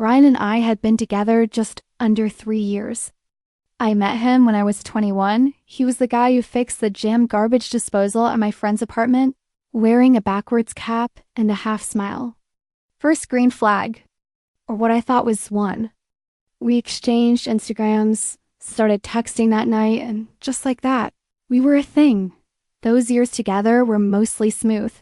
Ryan and I had been together just under 3 years. I met him when I was 21. He was the guy who fixed the jammed garbage disposal at my friend's apartment, wearing a backwards cap and a half smile. First green flag, or what I thought was one. We exchanged Instagrams, started texting that night, and just like that, we were a thing. Those years together were mostly smooth.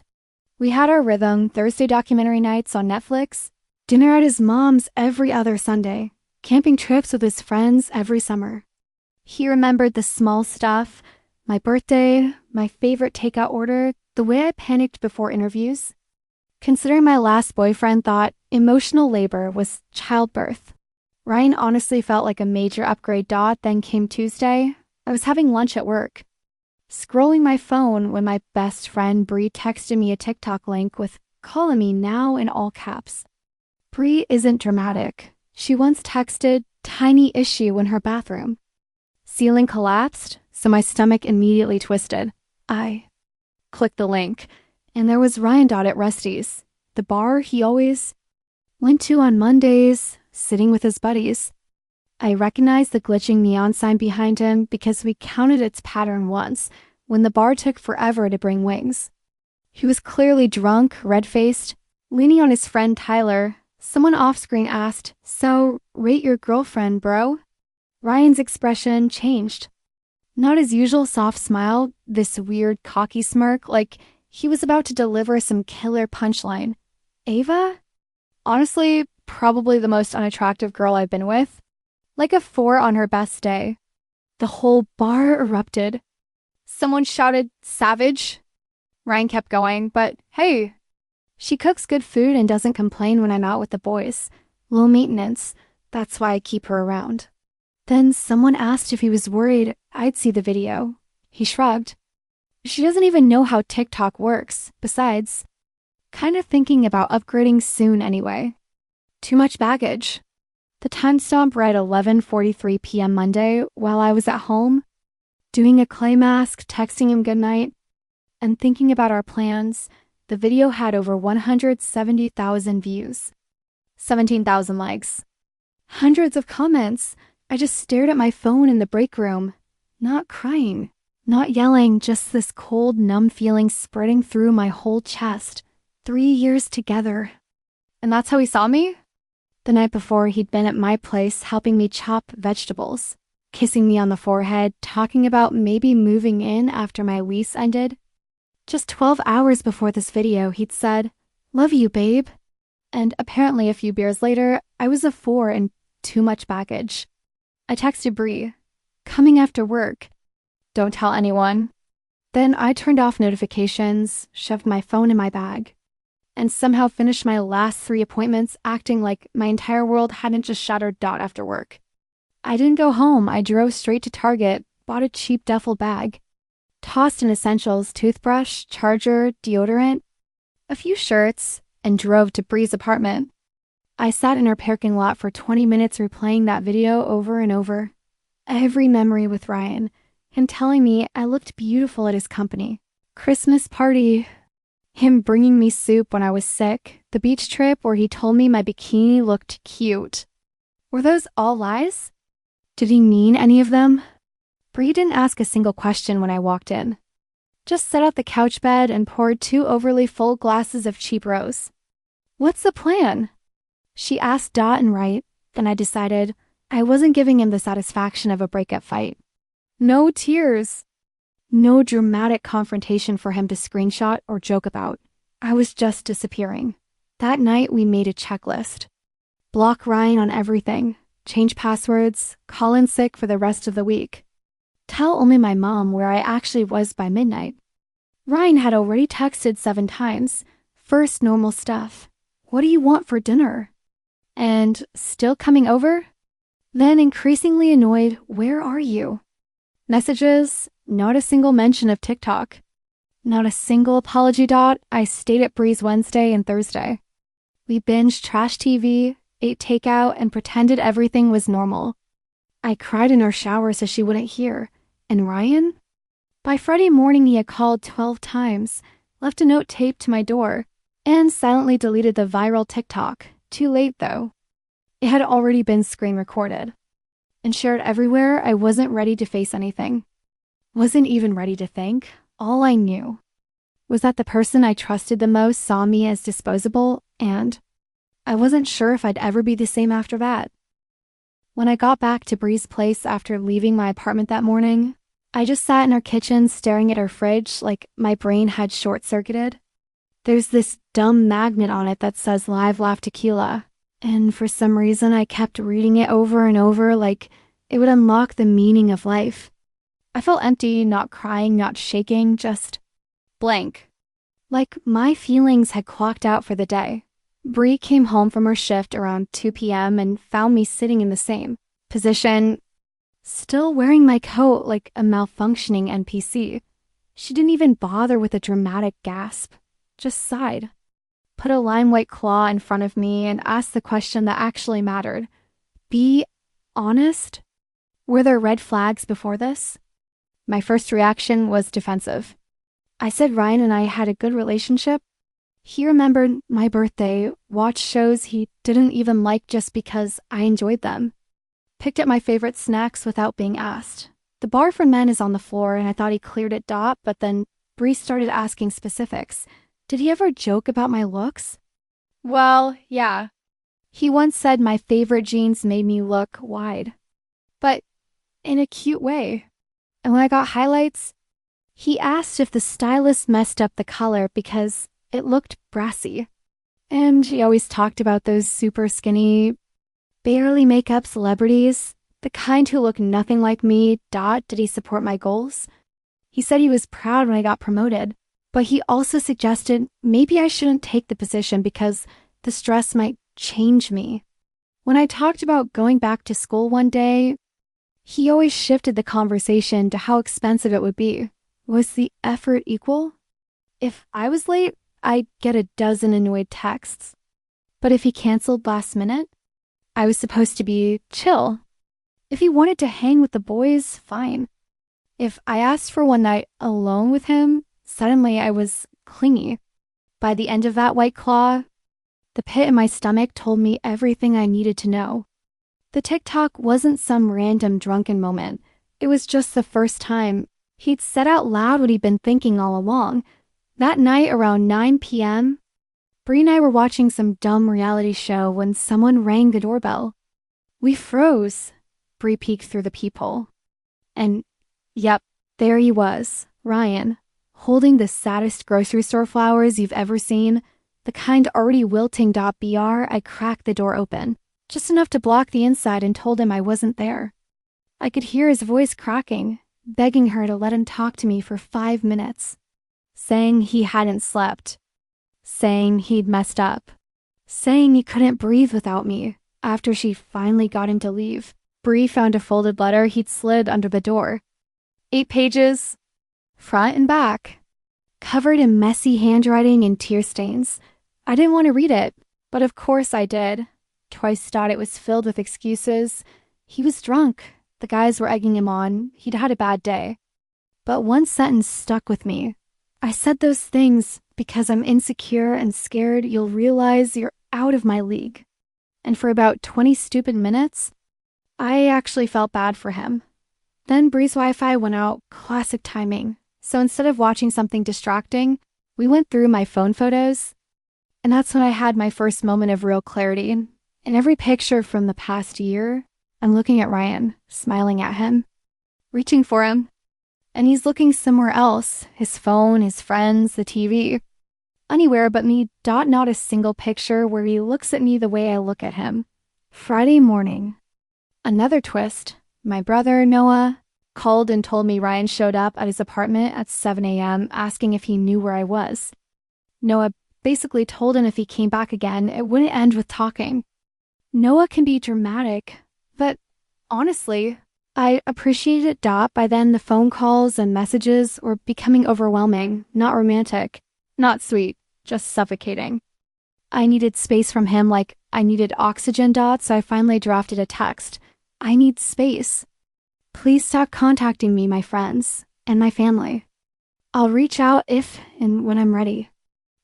We had our rhythm, Thursday documentary nights on Netflix, dinner at his mom's every other Sunday, camping trips with his friends every summer. He remembered the small stuff, my birthday, my favorite takeout order, the way I panicked before interviews. Considering my last boyfriend thought emotional labor was childbirth, Ryan honestly felt like a major upgrade. Then came Tuesday. I was having lunch at work, scrolling my phone when my best friend Bree texted me a TikTok link with "calling me now" in all caps. Bree isn't dramatic. She once texted "tiny issue" in her bathroom. Ceiling collapsed, so my stomach immediately twisted. I clicked the link, and there was Ryan at Rusty's, the bar he always went to on Mondays, sitting with his buddies. I recognized the glitching neon sign behind him because we counted its pattern once when the bar took forever to bring wings. He was clearly drunk, red-faced, leaning on his friend Tyler. Someone off-screen asked, "So, rate your girlfriend, bro?" Ryan's expression changed. Not his usual soft smile, this weird cocky smirk, like he was about to deliver some killer punchline. Ava? Honestly, probably the most unattractive girl I've been with. Like a 4 on her best day. The whole bar erupted. Someone shouted, "Savage." Ryan kept going, but hey, she cooks good food and doesn't complain when I'm out with the boys. Low maintenance, that's why I keep her around. Then someone asked if he was worried I'd see the video. He shrugged. She doesn't even know how TikTok works. Besides, kind of thinking about upgrading soon anyway. Too much baggage. The timestamp read 11:43 p.m. Monday while I was at home, doing a clay mask, texting him goodnight, and thinking about our plans. The video had over 170,000 views, 17,000 likes, hundreds of comments. I just stared at my phone in the break room, not crying, not yelling, just this cold, numb feeling spreading through my whole chest. 3 years together. And that's how he saw me? The night before, he'd been at my place helping me chop vegetables, kissing me on the forehead, talking about maybe moving in after my lease ended. Just 12 hours before this video, he'd said, "Love you, babe." And apparently a few beers later, I was a 4 and too much baggage. I texted Bree, "Coming after work. Don't tell anyone." Then I turned off notifications, shoved my phone in my bag, and somehow finished my last 3 appointments acting like my entire world hadn't just shattered after work. I didn't go home. I drove straight to Target, bought a cheap duffel bag, tossed in essentials, toothbrush, charger, deodorant, a few shirts, and drove to Bree's apartment. I sat in her parking lot for 20 minutes replaying that video over and over. Every memory with Ryan, him telling me I looked beautiful at his company. Christmas party, him bringing me soup when I was sick, the beach trip where he told me my bikini looked cute. Were those all lies? Did he mean any of them? Bree didn't ask a single question when I walked in. Just set out the couch bed and poured 2 overly full glasses of cheap rose. "What's the plan?" She asked and right, then I decided I wasn't giving him the satisfaction of a breakup fight. No tears. No dramatic confrontation for him to screenshot or joke about. I was just disappearing. That night we made a checklist. Block Ryan on everything. Change passwords. Call in sick for the rest of the week. Tell only my mom where I actually was by midnight. Ryan had already texted 7 times. First normal stuff. "What do you want for dinner?" And "Still coming over?" Then increasingly annoyed, "Where are you?" Messages, not a single mention of TikTok. Not a single apology. I stayed at Bree's Wednesday and Thursday. We binged trash TV, ate takeout, and pretended everything was normal. I cried in her shower so she wouldn't hear. And Ryan? By Friday morning, he had called 12 times, left a note taped to my door, and silently deleted the viral TikTok. Too late, though. It had already been screen recorded and shared everywhere. I wasn't ready to face anything. Wasn't even ready to think. All I knew was that the person I trusted the most saw me as disposable, and I wasn't sure if I'd ever be the same after that. When I got back to Bree's place after leaving my apartment that morning, I just sat in our kitchen staring at her fridge like my brain had short-circuited. There's this dumb magnet on it that says Live Laugh Tequila, and for some reason I kept reading it over and over like it would unlock the meaning of life. I felt empty, not crying, not shaking, just blank. Like my feelings had clocked out for the day. Bree came home from her shift around 2 p.m. and found me sitting in the same position, still wearing my coat like a malfunctioning NPC. She didn't even bother with a dramatic gasp, just sighed, put a lime white claw in front of me, and asked the question that actually mattered. Be honest? Were there red flags before this? My first reaction was defensive. I said Ryan and I had a good relationship. He remembered my birthday, watched shows he didn't even like just because I enjoyed them, picked at my favorite snacks without being asked. The bar for men is on the floor, and I thought he cleared it. But then Bree started asking specifics. Did he ever joke about my looks? Well, yeah. He once said my favorite jeans made me look wide, but in a cute way. And when I got highlights, he asked if the stylist messed up the color because it looked brassy. And he always talked about those super skinny, barely make up celebrities, the kind who look nothing like me. Did he support my goals? He said he was proud when I got promoted, but he also suggested maybe I shouldn't take the position because the stress might change me. When I talked about going back to school one day, he always shifted the conversation to how expensive it would be. Was the effort equal? If I was late, I'd get a dozen annoyed texts. But if he canceled last minute, I was supposed to be chill. If he wanted to hang with the boys, fine. If I asked for one night alone with him, suddenly I was clingy. By the end of that white claw, the pit in my stomach told me everything I needed to know. The TikTok wasn't some random drunken moment. It was just the first time he'd said out loud what he'd been thinking all along. That night around 9 p.m., Bree and I were watching some dumb reality show when someone rang the doorbell. We froze. Bree peeked through the peephole. And, yep, there he was, Ryan, holding the saddest grocery store flowers you've ever seen, the kind already wilting. I cracked the door open, just enough to block the inside, and told him I wasn't there. I could hear his voice cracking, begging her to let him talk to me for 5 minutes. Saying he hadn't slept, saying he'd messed up, saying he couldn't breathe without me. After she finally got him to leave, Bree found a folded letter he'd slid under the door. 8 pages, front and back, covered in messy handwriting and tear stains. I didn't want to read it, but of course I did. Twice thought it was filled with excuses. He was drunk. The guys were egging him on. He'd had a bad day. But one sentence stuck with me. I said those things because I'm insecure and scared you'll realize you're out of my league. And for about 20 stupid minutes, I actually felt bad for him. Then Bree's Wi-Fi went out, classic timing. So instead of watching something distracting, we went through my phone photos. And that's when I had my first moment of real clarity. In every picture from the past year, I'm looking at Ryan, smiling at him, reaching for him. And he's looking somewhere else, his phone, his friends, the TV. Anywhere but me. Not a single picture where he looks at me the way I look at him. Friday morning. Another twist. My brother, Noah, called and told me Ryan showed up at his apartment at 7 a.m. asking if he knew where I was. Noah basically told him if he came back again, it wouldn't end with talking. Noah can be dramatic, but honestly, I appreciated it. By then, the phone calls and messages were becoming overwhelming, not romantic, not sweet, just suffocating. I needed space from him like I needed oxygen. So I finally drafted a text. I need space. Please stop contacting me, my friends, and my family. I'll reach out if and when I'm ready.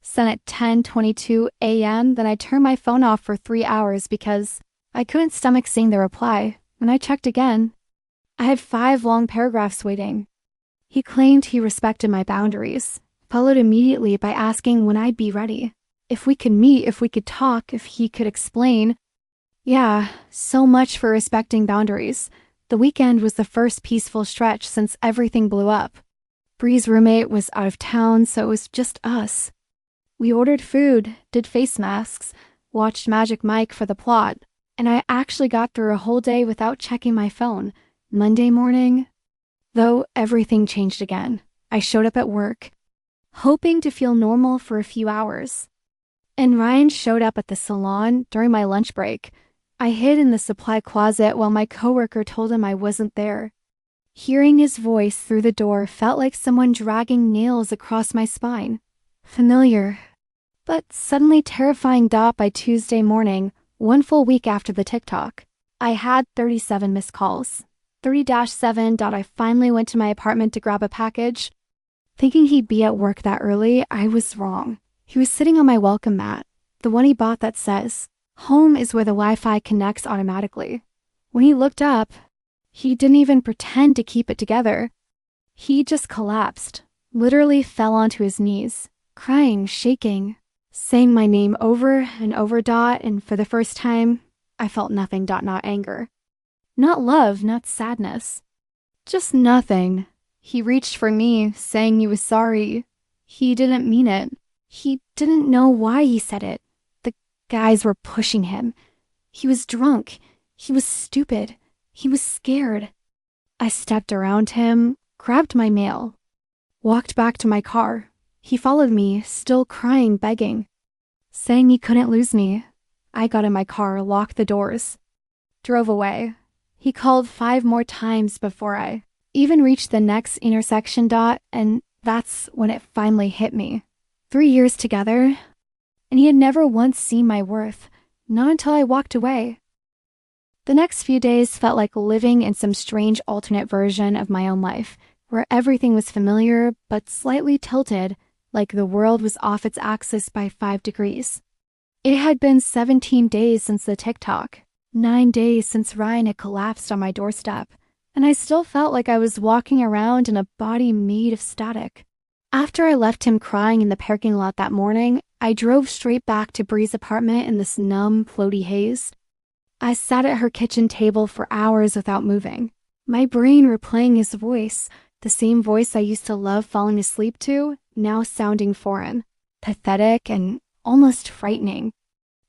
Sent at 10:22 a.m., then I turned my phone off for 3 hours because I couldn't stomach seeing the reply. When I checked again, I had 5 long paragraphs waiting. He claimed he respected my boundaries, followed immediately by asking when I'd be ready. If we could meet, if we could talk, if he could explain. Yeah, so much for respecting boundaries. The weekend was the first peaceful stretch since everything blew up. Bree's roommate was out of town, so it was just us. We ordered food, did face masks, watched Magic Mike for the plot, and I actually got through a whole day without checking my phone. Monday morning, though, everything changed again. I showed up at work, hoping to feel normal for a few hours. And Ryan showed up at the salon during my lunch break. I hid in the supply closet while my coworker told him I wasn't there. Hearing his voice through the door felt like someone dragging nails across my spine. Familiar, but suddenly terrifying. By Tuesday morning, 1 full week after the TikTok, I had 37 missed calls. 30-7. I finally went to my apartment to grab a package. Thinking he'd be at work that early, I was wrong. He was sitting on my welcome mat, the one he bought that says, "Home is where the Wi-Fi connects automatically." When he looked up, he didn't even pretend to keep it together. He just collapsed, literally fell onto his knees, crying, shaking, saying my name over and over. And for the first time, I felt nothing. Not anger. Not love, not sadness. Just nothing. He reached for me, saying he was sorry. He didn't mean it. He didn't know why he said it. The guys were pushing him. He was drunk. He was stupid. He was scared. I stepped around him, grabbed my mail, walked back to my car. He followed me, still crying, begging, saying he couldn't lose me. I got in my car, locked the doors, drove away. He called 5 more times before I even reached the next intersection. And that's when it finally hit me. 3 years together, and he had never once seen my worth, not until I walked away. The next few days felt like living in some strange alternate version of my own life, where everything was familiar but slightly tilted, like the world was off its axis by 5 degrees. It had been 17 days since the TikTok, 9 days since Ryan had collapsed on my doorstep, and I still felt like I was walking around in a body made of static. After I left him crying in the parking lot that morning, I drove straight back to Bree's apartment in this numb, floaty haze. I sat at her kitchen table for hours without moving, my brain replaying his voice, the same voice I used to love falling asleep to, now sounding foreign, pathetic, and almost frightening.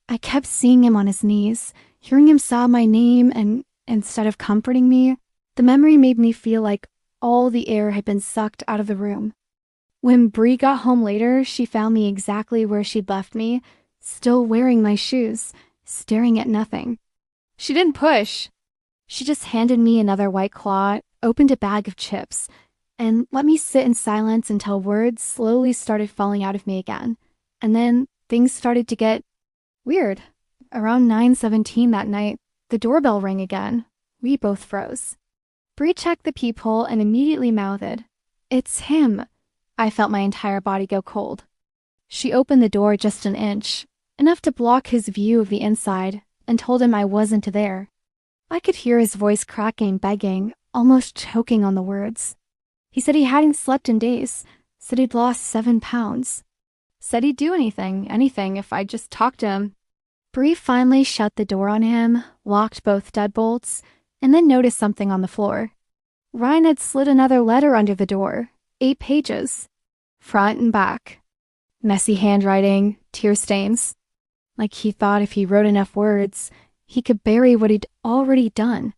I kept seeing him on his knees, hearing him sob my name, and instead of comforting me, the memory made me feel like all the air had been sucked out of the room. When Bree got home later, she found me exactly where she'd left me, still wearing my shoes, staring at nothing. She didn't push. She just handed me another White Claw, opened a bag of chips, and let me sit in silence until words slowly started falling out of me again. And then things started to get weird. Around 9:17 that night, the doorbell rang again. We both froze. Bree checked the peephole and immediately mouthed, "It's him." I felt my entire body go cold. She opened the door just an inch, enough to block his view of the inside, and told him I wasn't there. I could hear his voice cracking, begging, almost choking on the words. He said he hadn't slept in days, said he'd lost 7 pounds. Said he'd do anything if I just talked to him. Bree finally shut the door on him, locked both deadbolts, and then noticed something on the floor. Ryan had slid another letter under the door, 8 pages, front and back. Messy handwriting, tear stains. Like he thought if he wrote enough words, he could bury what he'd already done.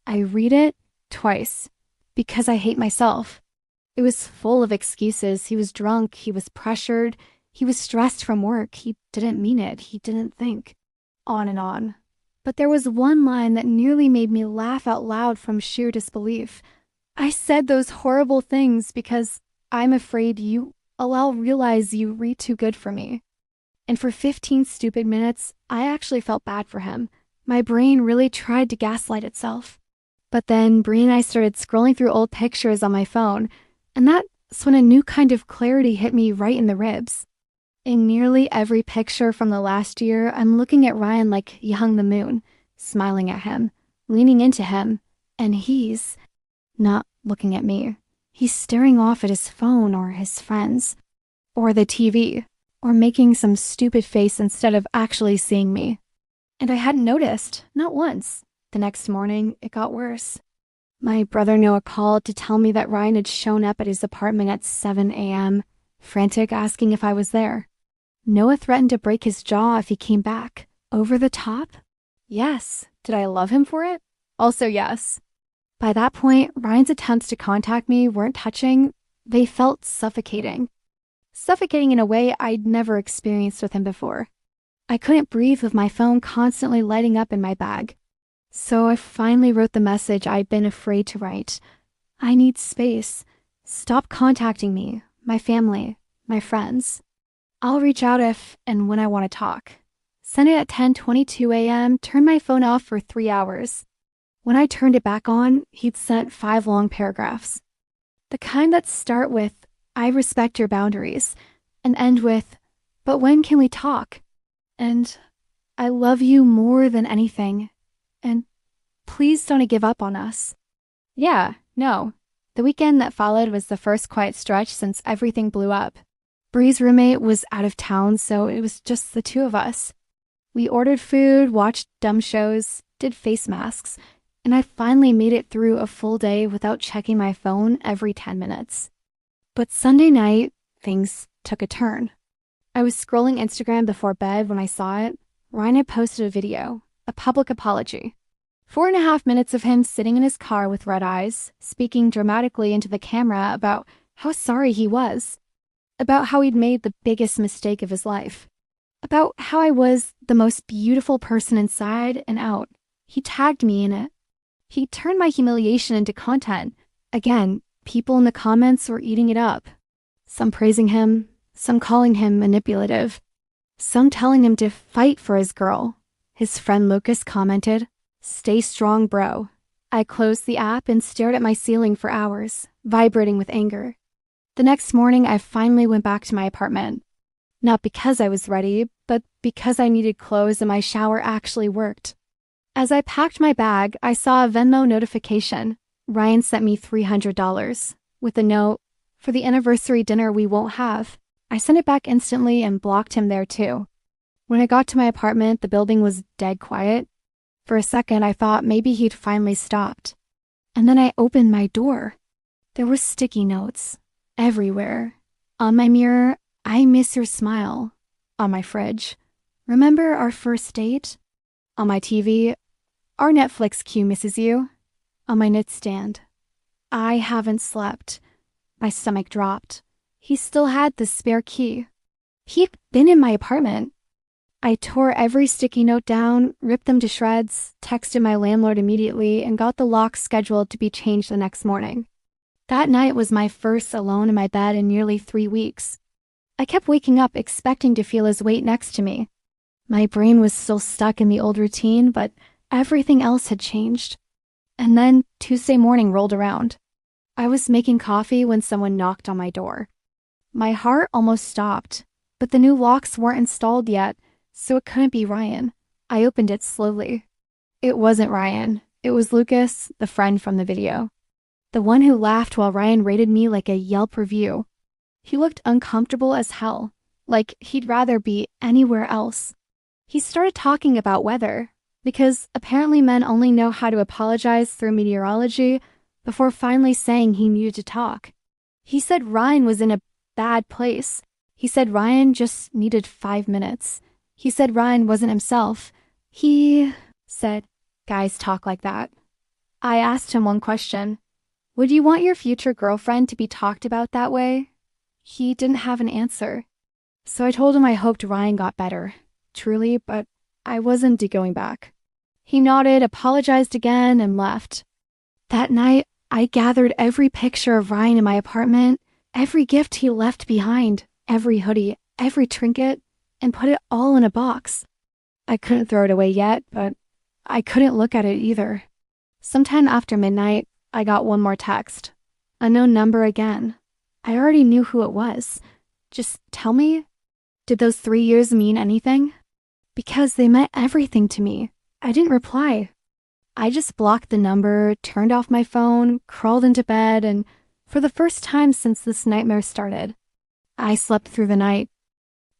I read it twice, because I hate myself. It was full of excuses. He was drunk, he was pressured, he was stressed from work, he didn't mean it, he didn't think. On and on. But there was one line that nearly made me laugh out loud from sheer disbelief. I said those horrible things because I'm afraid I'll realize you read too good for me. And for 15 stupid minutes, I actually felt bad for him. My brain really tried to gaslight itself. But then Bree and I started scrolling through old pictures on my phone, and that's when a new kind of clarity hit me right in the ribs. In nearly every picture from the last year, I'm looking at Ryan like he hung the moon, smiling at him, leaning into him, and he's not looking at me. He's staring off at his phone or his friends, or the TV, or making some stupid face instead of actually seeing me. And I hadn't noticed, not once. The next morning, it got worse. My brother Noah called to tell me that Ryan had shown up at his apartment at 7 a.m., frantic, asking if I was there. Noah threatened to break his jaw if he came back. Over the top? Yes. Did I love him for it? Also yes. By that point, Ryan's attempts to contact me weren't touching. They felt suffocating. Suffocating in a way I'd never experienced with him before. I couldn't breathe with my phone constantly lighting up in my bag. So I finally wrote the message I'd been afraid to write. I need space. Stop contacting me, my family, my friends. I'll reach out if and when I want to talk. Sent it at 10:22 a.m., turned my phone off for 3 hours. When I turned it back on, he'd sent 5 long paragraphs. The kind that start with, "I respect your boundaries," and end with, "But when can we talk?" And, "I love you more than anything. And please don't give up on us." Yeah, no. The weekend that followed was the first quiet stretch since everything blew up. Bree's roommate was out of town, so it was just the two of us. We ordered food, watched dumb shows, did face masks, and I finally made it through a full day without checking my phone every 10 minutes. But Sunday night, things took a turn. I was scrolling Instagram before bed when I saw it. Ryan had posted a video, a public apology. 4.5 minutes of him sitting in his car with red eyes, speaking dramatically into the camera about how sorry he was, about how he'd made the biggest mistake of his life, about how I was the most beautiful person inside and out. He tagged me in it. He turned my humiliation into content. Again, people in the comments were eating it up. Some praising him, some calling him manipulative, some telling him to fight for his girl. His friend Lucas commented, "Stay strong, bro." I closed the app and stared at my ceiling for hours, vibrating with anger. The next morning, I finally went back to my apartment. Not because I was ready, but because I needed clothes and my shower actually worked. As I packed my bag, I saw a Venmo notification. Ryan sent me $300 with a note, "For the anniversary dinner we won't have." I sent it back instantly and blocked him there too. When I got to my apartment, the building was dead quiet. For a second, I thought maybe he'd finally stopped. And then I opened my door. There were sticky notes everywhere. On my mirror, "I miss your smile." On my fridge, "Remember our first date?" On my TV, "Our Netflix queue misses you." On my nightstand, "I haven't slept." My stomach dropped. He still had the spare key. He'd been in my apartment. I tore every sticky note down, ripped them to shreds, texted my landlord immediately, and got the lock scheduled to be changed the next morning. That night was my first alone in my bed in nearly 3 weeks. I kept waking up expecting to feel his weight next to me. My brain was still stuck in the old routine, but everything else had changed. And then Tuesday morning rolled around. I was making coffee when someone knocked on my door. My heart almost stopped, but the new locks weren't installed yet, so it couldn't be Ryan. I opened it slowly. It wasn't Ryan. It was Lucas, the friend from the video. The one who laughed while Ryan rated me like a Yelp review. He looked uncomfortable as hell, like he'd rather be anywhere else. He started talking about weather, because apparently men only know how to apologize through meteorology before finally saying he needed to talk. He said Ryan was in a bad place. He said Ryan just needed 5 minutes. He said Ryan wasn't himself. He said, "Guys talk like that." I asked him one question. "Would you want your future girlfriend to be talked about that way?" He didn't have an answer. So I told him I hoped Ryan got better. Truly, but I wasn't going back. He nodded, apologized again, and left. That night, I gathered every picture of Ryan in my apartment, every gift he left behind, every hoodie, every trinket, and put it all in a box. I couldn't throw it away yet, but I couldn't look at it either. Sometime after midnight, I got one more text. Unknown number again. I already knew who it was. Just tell me, did those 3 years mean anything? Because they meant everything to me. I didn't reply. I just blocked the number, turned off my phone, crawled into bed, and for the first time since this nightmare started, I slept through the night.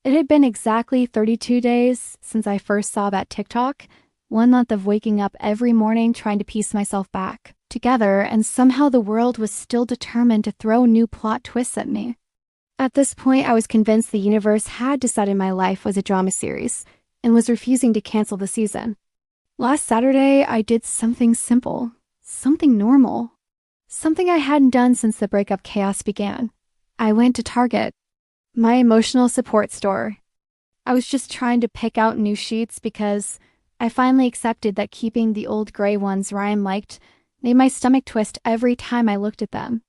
It had been exactly 32 days since I first saw that TikTok, 1 month of waking up every morning trying to piece myself back together, and somehow the world was still determined to throw new plot twists at me. At this point, I was convinced the universe had decided my life was a drama series and was refusing to cancel the season. Last Saturday, I did something simple, something normal, something I hadn't done since the breakup chaos began. I went to Target, my emotional support store. I was just trying to pick out new sheets because I finally accepted that keeping the old gray ones Ryan liked made my stomach twist every time I looked at them.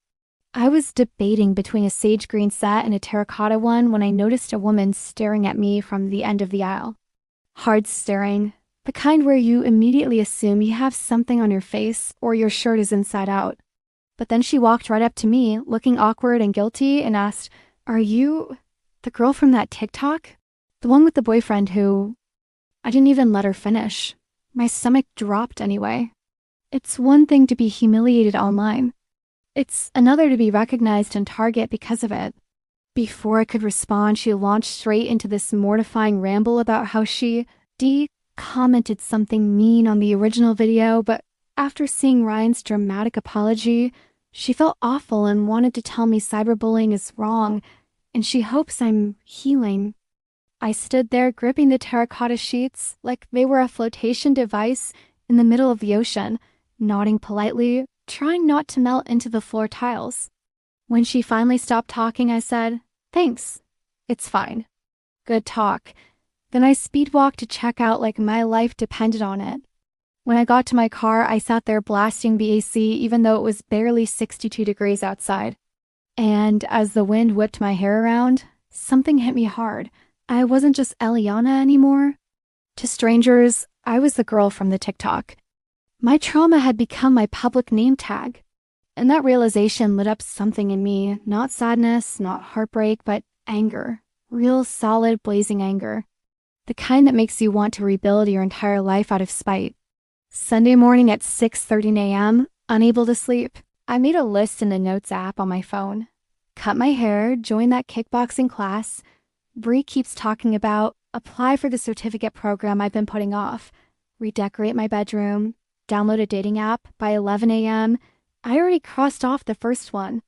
I was debating between a sage green set and a terracotta one when I noticed a woman staring at me from the end of the aisle. Hard staring, the kind where you immediately assume you have something on your face or your shirt is inside out. But then she walked right up to me, looking awkward and guilty, and asked, "Are you the girl from that TikTok? The one with the boyfriend who—" I didn't even let her finish. My stomach dropped anyway. It's one thing to be humiliated online. It's another to be recognized in Target because of it. Before I could respond, she launched straight into this mortifying ramble about how she commented something mean on the original video, but after seeing Ryan's dramatic apology, she felt awful and wanted to tell me cyberbullying is wrong, and she hopes I'm healing. I stood there gripping the terracotta sheets like they were a flotation device in the middle of the ocean, nodding politely, trying not to melt into the floor tiles. When she finally stopped talking, I said, "Thanks. It's fine. Good talk." Then I speedwalked to check out like my life depended on it. When I got to my car, I sat there blasting the AC even though it was barely 62 degrees outside. And as the wind whipped my hair around, something hit me hard. I wasn't just Eliana anymore. To strangers, I was the girl from the TikTok. My trauma had become my public name tag. And that realization lit up something in me, not sadness, not heartbreak, but anger. Real solid, blazing anger. The kind that makes you want to rebuild your entire life out of spite. Sunday morning at 6:13 a.m., unable to sleep, I made a list in the Notes app on my phone. Cut my hair, join that kickboxing class. Bree keeps talking about, apply for the certificate program I've been putting off. Redecorate my bedroom. Download a dating app by 11 a.m. I already crossed off the first one.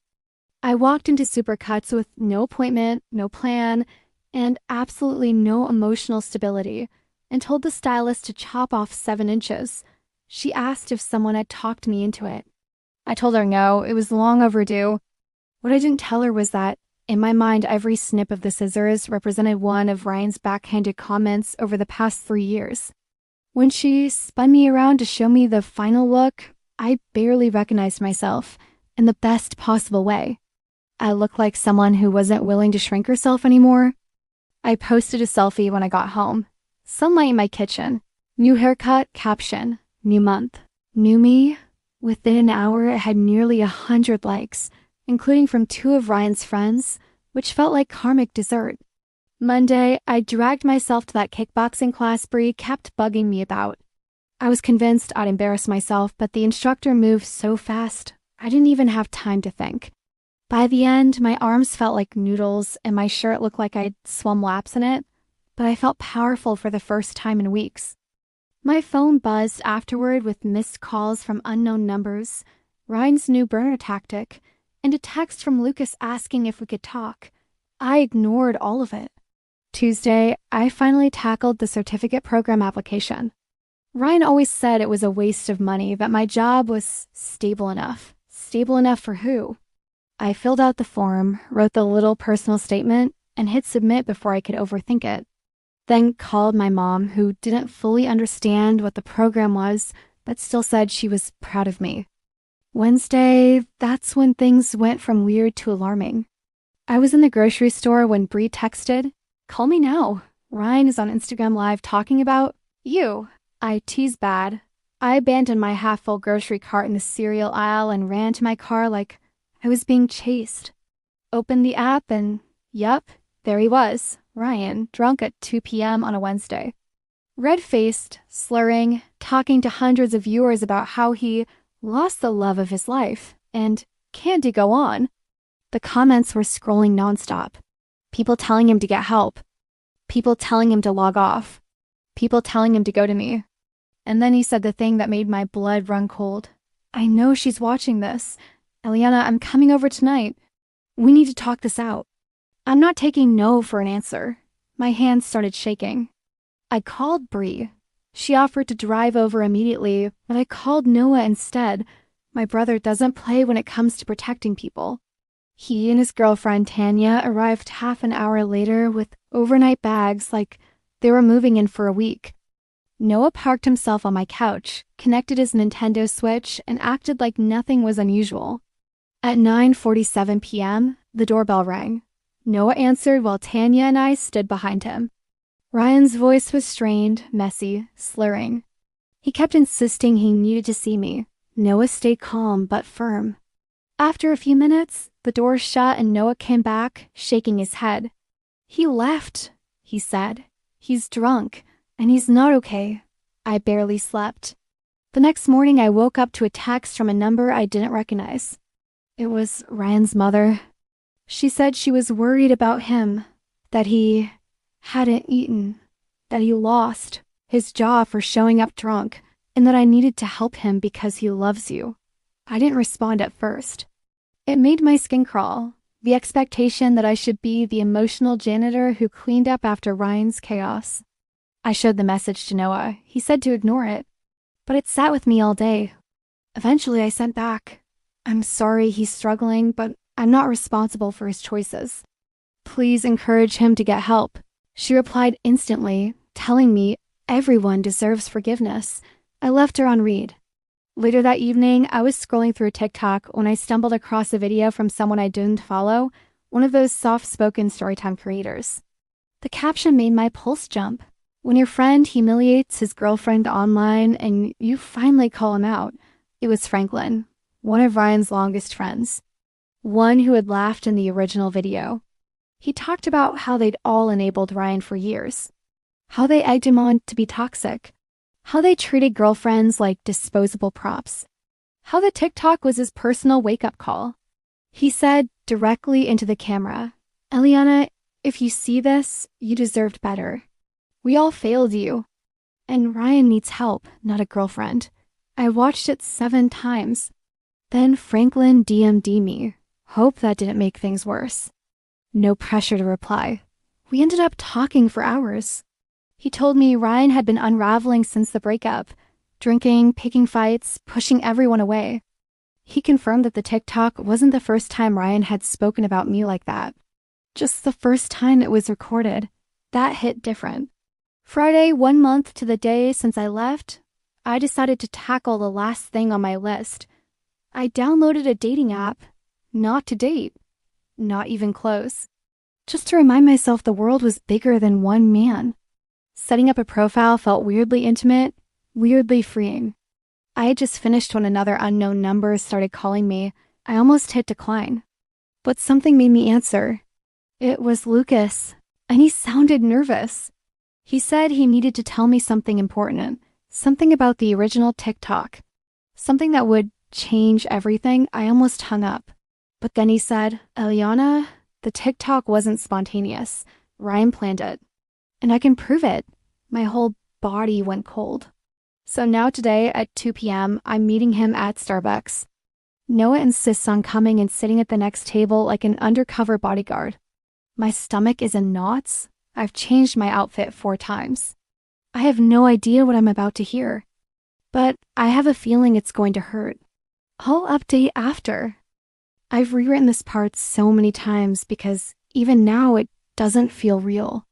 I walked into Supercuts with no appointment, no plan, and absolutely no emotional stability, and told the stylist to chop off 7 inches. She asked if someone had talked me into it. I told her no, it was long overdue. What I didn't tell her was that, in my mind, every snip of the scissors represented one of Ryan's backhanded comments over the past 3 years. When she spun me around to show me the final look, I barely recognized myself in the best possible way. I looked like someone who wasn't willing to shrink herself anymore. I posted a selfie when I got home. Sunlight in my kitchen. New haircut, caption. New month. New me. Within an hour, it had nearly 100 likes, including from 2 of Ryan's friends, which felt like karmic dessert. Monday, I dragged myself to that kickboxing class Bree kept bugging me about. I was convinced I'd embarrass myself, but the instructor moved so fast, I didn't even have time to think. By the end, my arms felt like noodles and my shirt looked like I'd swum laps in it, but I felt powerful for the first time in weeks. My phone buzzed afterward with missed calls from unknown numbers, Ryan's new burner tactic, and a text from Lucas asking if we could talk. I ignored all of it. Tuesday, I finally tackled the certificate program application. Ryan always said it was a waste of money, that my job was stable enough. Stable enough for who? I filled out the form, wrote the little personal statement, and hit submit before I could overthink it. Then called my mom, who didn't fully understand what the program was, but still said she was proud of me. Wednesday, that's when things went from weird to alarming. I was in the grocery store when Bree texted, "Call me now. Ryan is on Instagram Live talking about you." I teased bad. I abandoned my half-full grocery cart in the cereal aisle and ran to my car like I was being chased. Opened the app and, yup, there he was, Ryan, drunk at 2 p.m. on a Wednesday. Red-faced, slurring, talking to hundreds of viewers about how he lost the love of his life and can't he go on. The comments were scrolling nonstop. People telling him to get help. People telling him to log off. People telling him to go to me. And then he said the thing that made my blood run cold. I know she's watching this. Eliana, I'm coming over tonight. We need to talk this out. I'm not taking no for an answer. My hands started shaking. I called Bree. She offered to drive over immediately, but I called Noah instead. My brother doesn't play when it comes to protecting people. He and his girlfriend, Tanya, arrived half an hour later with overnight bags like they were moving in for a week. Noah parked himself on my couch, connected his Nintendo Switch, and acted like nothing was unusual. At 9:47 p.m., the doorbell rang. Noah answered while Tanya and I stood behind him. Ryan's voice was strained, messy, slurring. He kept insisting he needed to see me. Noah stayed calm but firm. After a few minutes, the door shut and Noah came back, shaking his head. He left, he said. He's drunk, and he's not okay. I barely slept. The next morning, I woke up to a text from a number I didn't recognize. It was Ryan's mother. She said she was worried about him, that he hadn't eaten, that he lost his jaw for showing up drunk, and that I needed to help him because he loves you. I didn't respond at first. It made my skin crawl, the expectation that I should be the emotional janitor who cleaned up after Ryan's chaos. I showed the message to Noah. He said to ignore it, but it sat with me all day. Eventually, I sent back. I'm sorry he's struggling, but I'm not responsible for his choices. Please encourage him to get help. She replied instantly, telling me everyone deserves forgiveness. I left her on read. Later that evening, I was scrolling through TikTok when I stumbled across a video from someone I didn't follow, one of those soft-spoken storytime creators. The caption made my pulse jump. When your friend humiliates his girlfriend online and you finally call him out. It was Franklin, one of Ryan's longest friends, one who had laughed in the original video. He talked about how they'd all enabled Ryan for years, how they egged him on to be toxic, how they treated girlfriends like disposable props, how the TikTok was his personal wake-up call. He said directly into the camera, Eliana, if you see this, you deserved better. We all failed you. And Ryan needs help, not a girlfriend. I watched it 7 times. Then Franklin DM'd me. Hope that didn't make things worse. No pressure to reply. We ended up talking for hours. He told me Ryan had been unraveling since the breakup, drinking, picking fights, pushing everyone away. He confirmed that the TikTok wasn't the first time Ryan had spoken about me like that. Just the first time it was recorded. That hit different. Friday, 1 month to the day since I left, I decided to tackle the last thing on my list. I downloaded a dating app, not to date, not even close, just to remind myself the world was bigger than one man. Setting up a profile felt weirdly intimate, weirdly freeing. I had just finished when another unknown number started calling me. I almost hit decline. But something made me answer. It was Lucas, and he sounded nervous. He said he needed to tell me something important, something about the original TikTok, something that would change everything. I almost hung up. But then he said, Eliana, the TikTok wasn't spontaneous. Ryan planned it. And I can prove it. My whole body went cold. So now today at 2 p.m., I'm meeting him at Starbucks. Noah insists on coming and sitting at the next table like an undercover bodyguard. My stomach is in knots. I've changed my outfit 4 times. I have no idea what I'm about to hear. But I have a feeling it's going to hurt. I'll update after. I've rewritten this part so many times because even now it doesn't feel real.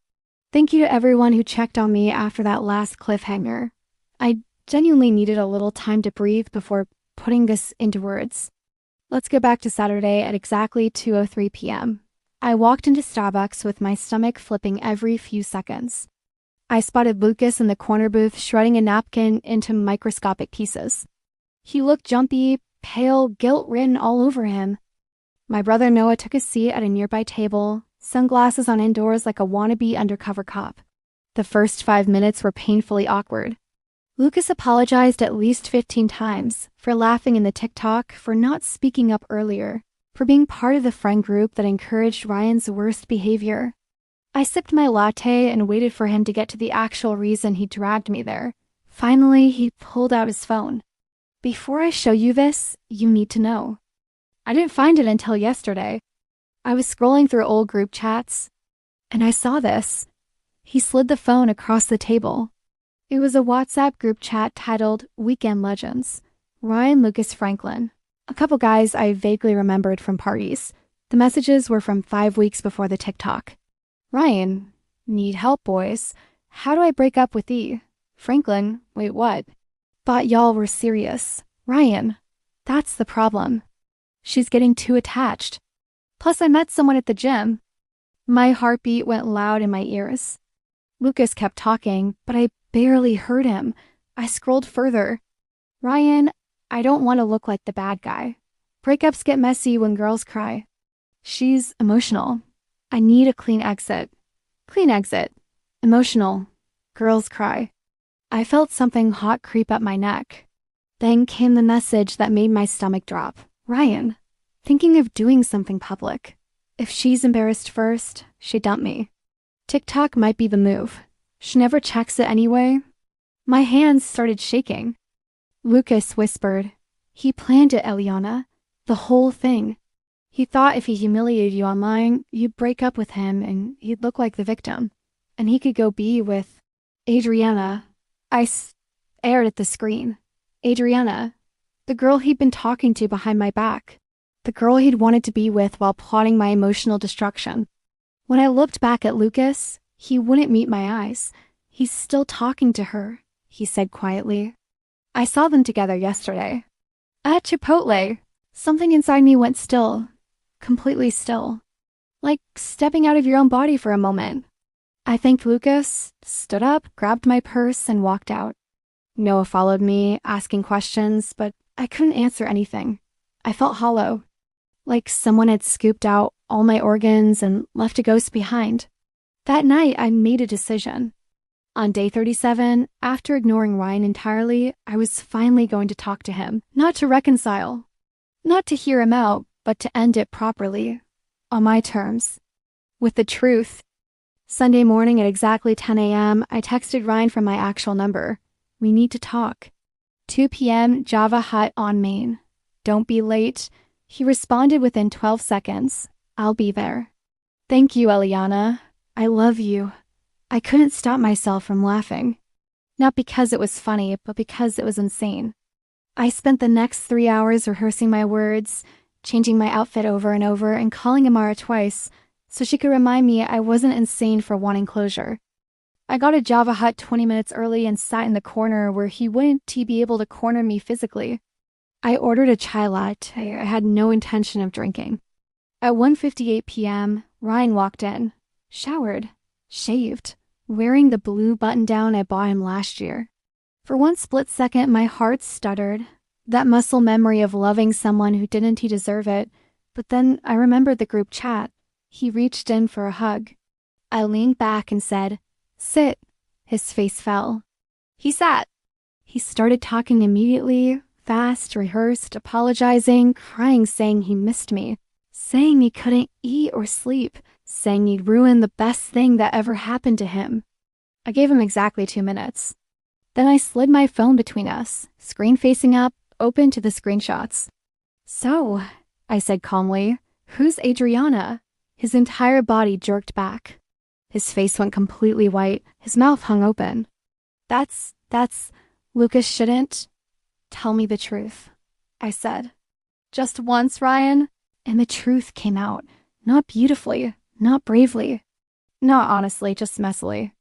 Thank you to everyone who checked on me after that last cliffhanger. I genuinely needed a little time to breathe before putting this into words. Let's go back to Saturday at exactly 2:03 p.m. I walked into Starbucks with my stomach flipping every few seconds. I spotted Lucas in the corner booth shredding a napkin into microscopic pieces. He looked jumpy, pale, guilt-ridden all over him. My brother Noah took a seat at a nearby table, sunglasses on indoors like a wannabe undercover cop. The first 5 minutes were painfully awkward. Lucas apologized at least 15 times for laughing in the TikTok, for not speaking up earlier, for being part of the friend group that encouraged Ryan's worst behavior. I sipped my latte and waited for him to get to the actual reason he dragged me there. Finally, he pulled out his phone. "Before I show you this, you need to know. I didn't find it until yesterday. I was scrolling through old group chats, and I saw this." He slid the phone across the table. It was a WhatsApp group chat titled Weekend Legends. Ryan, Lucas, Franklin. A couple guys I vaguely remembered from parties. The messages were from 5 weeks before the TikTok. Ryan, "Need help, boys. How do I break up with E?" Franklin, "Wait, what?" "Thought y'all were serious." Ryan, "That's the problem. She's getting too attached. Plus I met someone at the gym." My heartbeat went loud in my ears. Lucas kept talking, but I barely heard him. I scrolled further. "Ryan, I don't want to look like the bad guy. Breakups get messy when girls cry. She's emotional. I need a clean exit. Clean exit. Emotional. Girls cry." I felt something hot creep up my neck. Then came the message that made my stomach drop. Ryan, thinking of doing something public. If she's embarrassed first, she'd dump me. TikTok might be the move. She never checks it anyway. My hands started shaking. Lucas whispered, "He planned it, Eliana. The whole thing. He thought if he humiliated you online, you'd break up with him and he'd look like the victim. And he could go be with Adriana." I stared at the screen. Adriana, the girl he'd been talking to behind my back. The girl he'd wanted to be with while plotting my emotional destruction. When I looked back at Lucas, he wouldn't meet my eyes. "He's still talking to her," he said quietly. "I saw them together yesterday. At Chipotle." Something inside me went still. Completely still. Like stepping out of your own body for a moment. I thanked Lucas, stood up, grabbed my purse, and walked out. Noah followed me, asking questions, but I couldn't answer anything. I felt hollow. Like someone had scooped out all my organs and left a ghost behind. That night, I made a decision. On day 37, after ignoring Ryan entirely, I was finally going to talk to him. Not to reconcile. Not to hear him out, but to end it properly. On my terms. With the truth. Sunday morning at exactly 10 a.m., I texted Ryan from my actual number. "We need to talk." 2 p.m., Java Hut on Main. "Don't be late." He responded within 12 seconds. "I'll be there." "Thank you, Eliana. I love you." I couldn't stop myself from laughing. Not because it was funny, but because it was insane. I spent the next 3 hours rehearsing my words, changing my outfit over and over, and calling Amara twice, so she could remind me I wasn't insane for wanting closure. I got a Java Hut 20 minutes early and sat in the corner where he wouldn't be able to corner me physically. I ordered a chai latte I had no intention of drinking. At 1:58 p.m., Ryan walked in, showered, shaved, wearing the blue button-down I bought him last year. For one split second, my heart stuttered, that muscle memory of loving someone who didn't deserve it, but then I remembered the group chat. He reached in for a hug. I leaned back and said, "Sit." His face fell. He sat. He started talking immediately, fast, rehearsed, apologizing, crying, saying he missed me, saying he couldn't eat or sleep, saying he'd ruined the best thing that ever happened to him. I gave him exactly 2 minutes. Then I slid my phone between us, screen facing up, open to the screenshots. "So," I said calmly, "who's Adriana?" His entire body jerked back. His face went completely white. His mouth hung open. That's, Lucas shouldn't. Tell me the truth," I said. "Just once, Ryan." And the truth came out. Not beautifully, not bravely. Not honestly, just messily.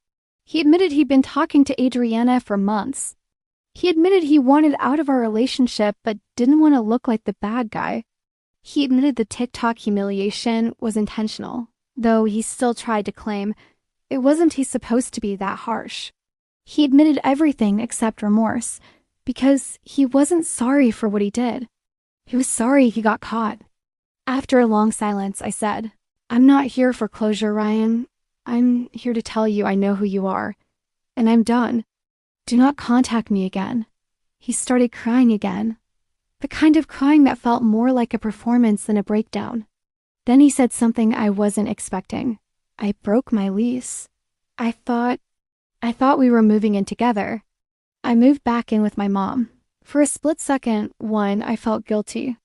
He admitted he'd been talking to Adriana for months. He admitted he wanted out of our relationship but didn't want to look like the bad guy. He admitted the TikTok humiliation was intentional, though he still tried to claim it wasn't he supposed to be that harsh. He admitted everything except remorse, because he wasn't sorry for what he did. He was sorry he got caught. After a long silence, I said, "I'm not here for closure, Ryan. I'm here to tell you I know who you are. and I'm done. Do not contact me again. He started crying again. The kind of crying that felt more like a performance than a breakdown. Then he said something I wasn't expecting. I broke my lease. I thought we were moving in together. I moved back in with my mom. For a split second, I felt guilty.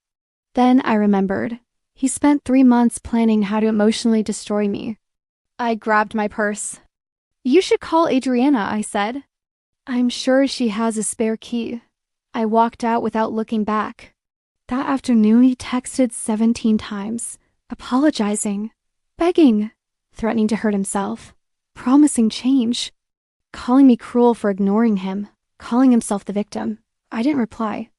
Then I remembered. He spent 3 months planning how to emotionally destroy me. I grabbed my purse. You should call Adriana, I said. I'm sure she has a spare key. I walked out without looking back. That afternoon, he texted 17 times, apologizing, begging, threatening to hurt himself, promising change, calling me cruel for ignoring him, calling himself the victim. I didn't reply.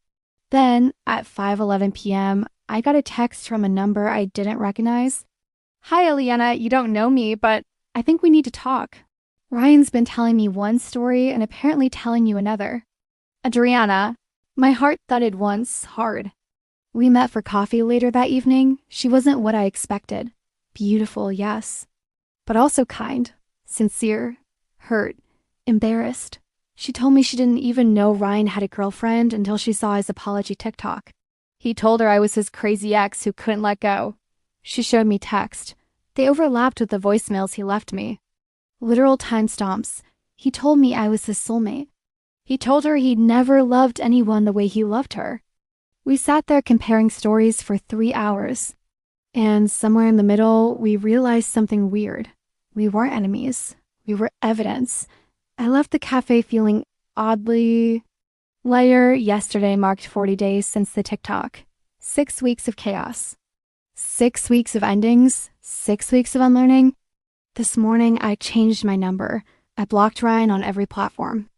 Then, at 5:11 p.m., I got a text from a number I didn't recognize. Hi, Eliana, you don't know me, but I think we need to talk. Ryan's been telling me one story and apparently telling you another. Adriana, my heart thudded once, hard. We met for coffee later that evening. She wasn't what I expected. Beautiful, yes. But also kind, sincere, hurt, embarrassed. She told me she didn't even know Ryan had a girlfriend until she saw his apology TikTok. He told her I was his crazy ex who couldn't let go. She showed me text. They overlapped with the voicemails he left me. Literal timestamps. He told me I was his soulmate. He told her he'd never loved anyone the way he loved her. We sat there comparing stories for 3 hours. And somewhere in the middle, we realized something weird. We weren't enemies. We were evidence. I left the cafe feeling oddly lighter. Yesterday marked 40 days since the TikTok. 6 weeks of chaos. 6 weeks of endings. 6 weeks of unlearning. This morning, I changed my number. I blocked Ryan on every platform.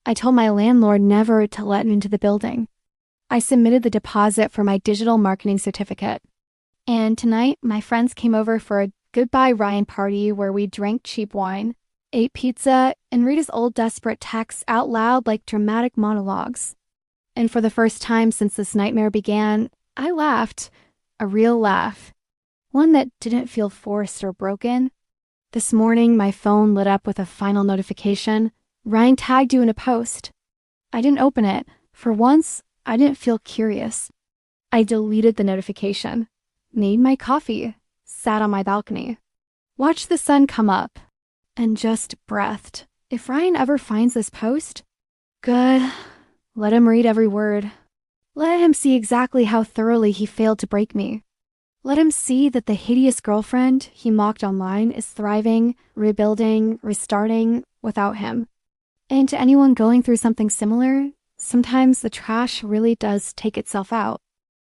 I told my landlord never to let him into the building. I submitted the deposit for my digital marketing certificate. And tonight, my friends came over for a goodbye Ryan party where we drank cheap wine, ate pizza, and read his old desperate texts out loud like dramatic monologues. And for the first time since this nightmare began, I laughed. A real laugh. One that didn't feel forced or broken. This morning, my phone lit up with a final notification. Ryan tagged you in a post. I didn't open it. For once, I didn't feel curious. I deleted the notification. Made my coffee. Sat on my balcony. Watched the sun come up. And just breathed. If Ryan ever finds this post, good. Let him read every word. Let him see exactly how thoroughly he failed to break me. Let him see that the hideous girlfriend he mocked online is thriving, rebuilding, restarting without him. And to anyone going through something similar, sometimes the trash really does take itself out.